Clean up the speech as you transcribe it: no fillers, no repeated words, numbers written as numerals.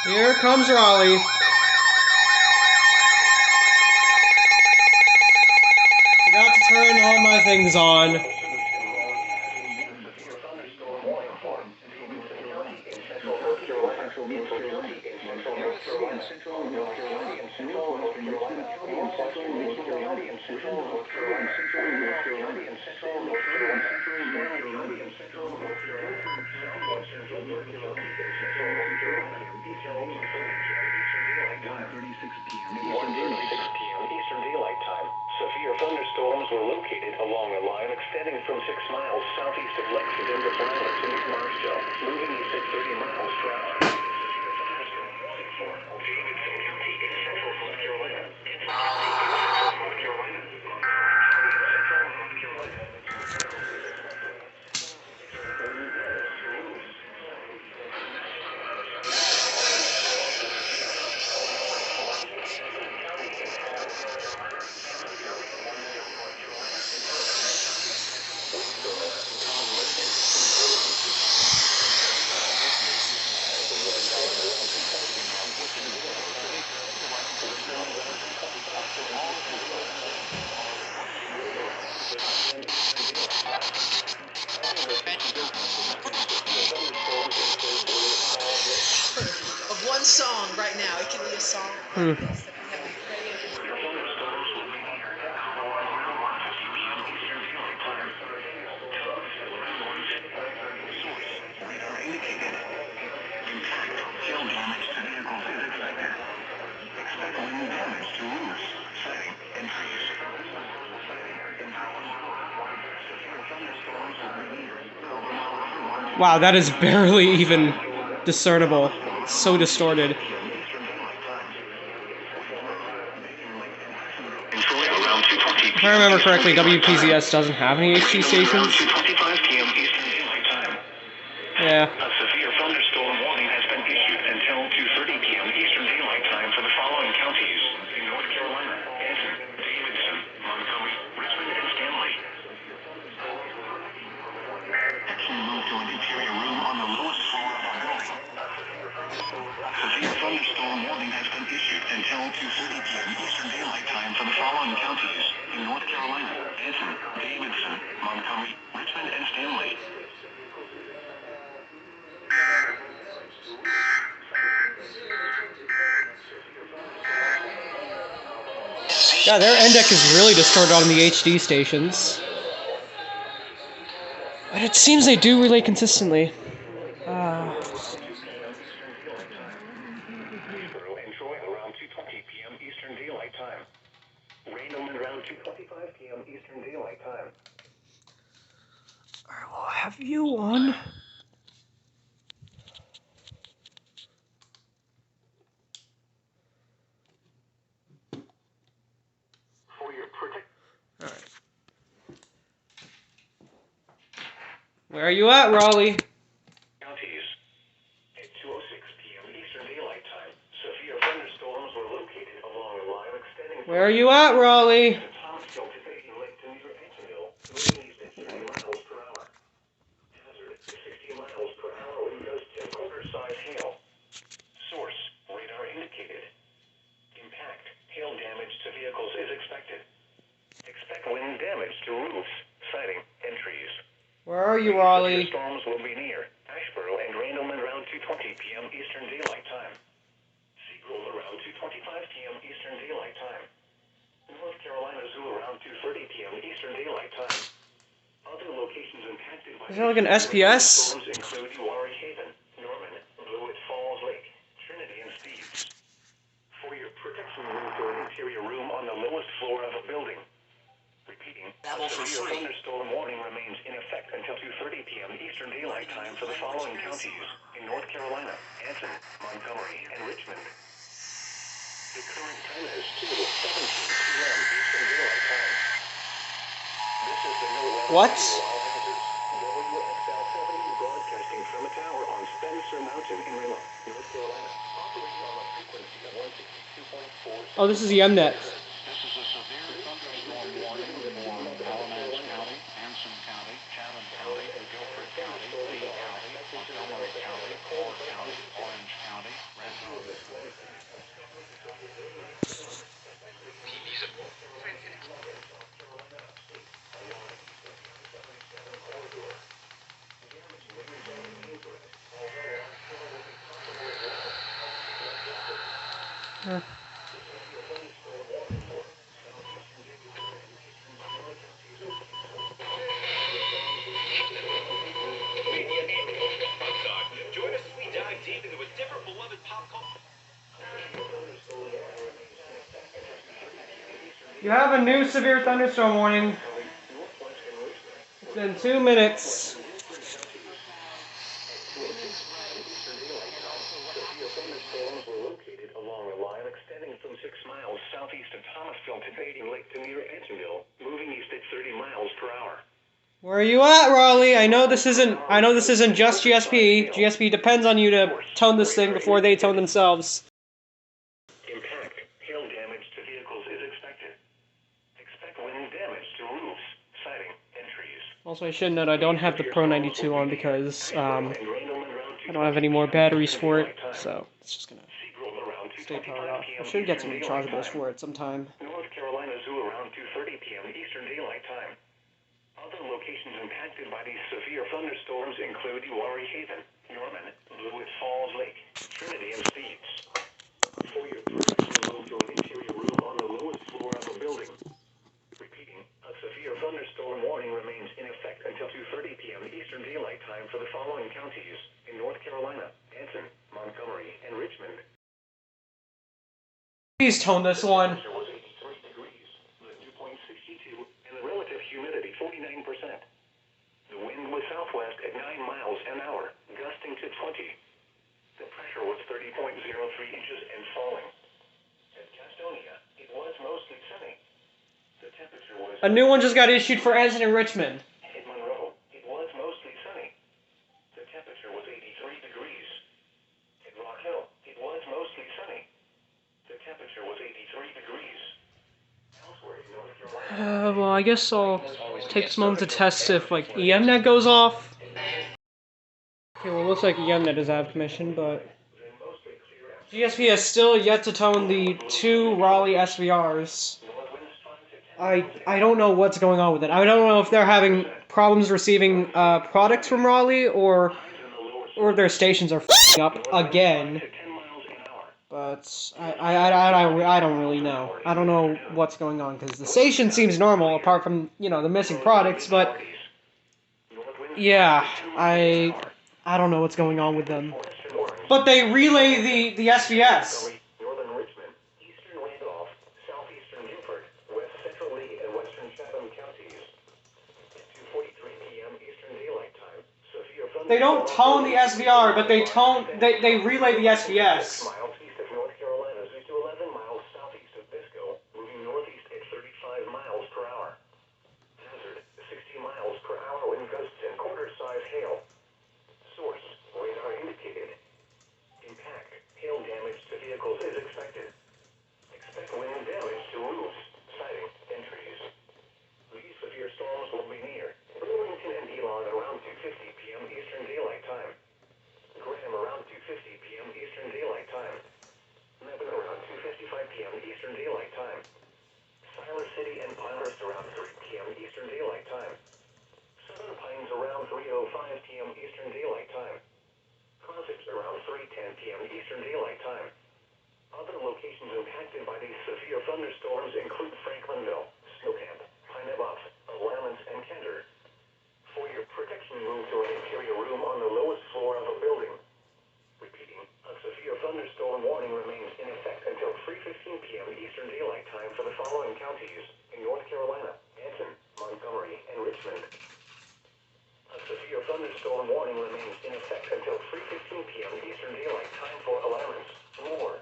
Here comes Raleigh. Forgot to turn all my things on. Eastern Daylight Time. Severe thunderstorms were located along a line extending from 6 miles southeast of Lexington to Florida to New Marshall, moving east at 30 miles per hour. Davidson County in central North Carolina. North Carolina. Central North Carolina. Of one song right now. It can be a song like this that we have been praying for. Wow, that is barely even discernible. It's so distorted. If I remember correctly, WPZS doesn't have any HD stations. Yeah. A severe thunderstorm warning has been issued until 2:30 p.m. Eastern Daylight Time for the following counties in North Carolina: Anson, Davidson, Montgomery, Richmond, and Stanley. Action moved to an interior room on the lowest floor of our building. Severe thunderstorm warning has been issued until 2:30 p.m. Eastern Daylight Time for the following counties in North Carolina: Anson, Davidson, Montgomery, Richmond, and Stanley. Yeah, their NDEC is really distorted on the HD stations. But it seems they do relay consistently. And Troy around 2:20 p.m. Eastern Daylight Time. Random around 2:25 p.m. Eastern Daylight Time. Alright, well, have you on? For your Alright. Where are you at, Raleigh? counties at 2:06 p.m. Eastern Daylight Time. Severe thunderstorms were located along a line extending Where are you at, Raleigh? from Thomasville to Peyton Lake to near Pentonville, moving east at 30 miles per hour. Hazard 60 miles per hour wind gusts to quarter-size hail. Source radar indicated. Impact hail damage to vehicles is expected. Expect wind damage to roofs, siding, and trees. Where are you, Raleigh? Storms will be near Asheboro and Randleman around 2:20 p.m. Eastern Daylight Time. Seagull around 2:25 p.m. Eastern Daylight Time. North Carolina Zoo around 2:30 p.m. Eastern Daylight Time. Other locations impacted by Is that like an SPS? storms include Warwick Haven, Norman, Blewett Falls Lake, Trinity, and Steves. For your protection, move to an interior room on the lowest floor of a building. Repeating, a severe thunderstorm warning remains in effect until 2:30 p.m. Eastern Daylight Time for the following counties in North Carolina: Anson, Montgomery, and Richmond. The current time is 2:17 p.m. Eastern Daylight Time. This is the NOAA What? WXL 70 broadcasting from a tower on Spencer Mountain in Rilla, North Carolina, operating on a frequency of 162.4. Oh, this is the Mnet. This is a severe thunderstorm warning for Alamance County, Anson County, Chatham County, Guilford County, Lee County, Montgomery County, Moore County, Orange County, Renton Join us as we dive deep into a different beloved pop culture. You have a new severe thunderstorm warning. It's been 2 minutes. Thunderstorms were located along a line extending from 6 miles southeast of Thomasville to Bating Lake to near Edgenville, moving east at 30 miles per hour. Where are you at, Raleigh? I know this isn't just GSP. GSP depends on you to tone this thing before they tone themselves. Impact, hail damage to vehicles is expected. Expect wind damage to roofs, siding, and trees. Also, I should note I don't have the Pro 92 on because I don't have any more batteries for it, so it's just gonna stay powered off. I should get some rechargeables for it sometime. North Carolina Zoo around 2:30 p.m. Eastern Daylight Time. Other locations impacted by these severe thunderstorms include Warri Haven, Norman, Blewett Falls Lake, Trinity, and Steves. For your protection, move to an interior room on the lowest floor of a building. Repeating, a severe thunderstorm warning remains in effect until 2:30 p.m. Eastern Daylight Time for the following counties in North Carolina: Anson, Montgomery, and Richmond. Please tone this one. Temperature was 83 degrees, the dew point 62, and the relative humidity 49%. The wind was southwest at 9 miles an hour, gusting to 20. The pressure was 30.03 inches and falling. At Gastonia, it was mostly sunny. The temperature was... A new one just got issued for Anson and Richmond. In Monroe, it was mostly sunny. The temperature was 83 degrees. In Rock Hill, it was mostly sunny. The temperature was 83 degrees. Elsewhere in North Carolina... Well, I guess I'll take this moment to test if, like, EMNet goes off. Okay, well, it looks like EMNet is out of commission, but... GSP has still yet to tone the 2 Raleigh SVRs. I don't know what's going on with it. I don't know if they're having problems receiving products from Raleigh, or their stations are f***ing up again. But I don't really know. I don't know what's going on, because the station seems normal, apart from, you know, the missing products, but... Yeah, I don't know what's going on with them. But they relay the SVS. Northern Richmond, eastern Randolph, southeastern Newport, west central Lee, and western Chatham counties. At 2:43 p.m. Eastern Daylight Time, severe thunder... They don't tone the SVR, but they relay the SVS. Miles east of North Carolina, to 11 miles southeast of Bisco, moving northeast at 35 miles per hour. Hazard, 60 miles per hour wind gusts and quarter-size hail. Source, radar indicated. Impact, hail damage to vehicles is expected. Expect wind damage to roofs, siding, and trees. These severe storms will be near Burlington and Elon around 2:50 p.m. Eastern Daylight Time. Graham around 2:50 p.m. Eastern Daylight Time. Mebane around 2:55 p.m. Eastern Daylight Time. Siler City and Pinehurst around 3 p.m. Eastern Daylight Time. Southern Pines around 3:05 p.m. Eastern Daylight Time. Carthage around 3:10 p.m. Eastern Daylight Time. Other locations impacted by these severe thunderstorms include Franklinville, Snowcamp, Pine Bluff, Alamance, and Kenter. For your protection, move to an interior room on the lowest floor of a building. Repeating, a severe thunderstorm warning remains in effect until 3:15 p.m. Eastern Daylight Time for the following counties in North Carolina: Anson, Montgomery, and Richmond. A severe thunderstorm warning remains in effect until 3:15 p.m. Eastern Daylight Time for Alamance, Moore,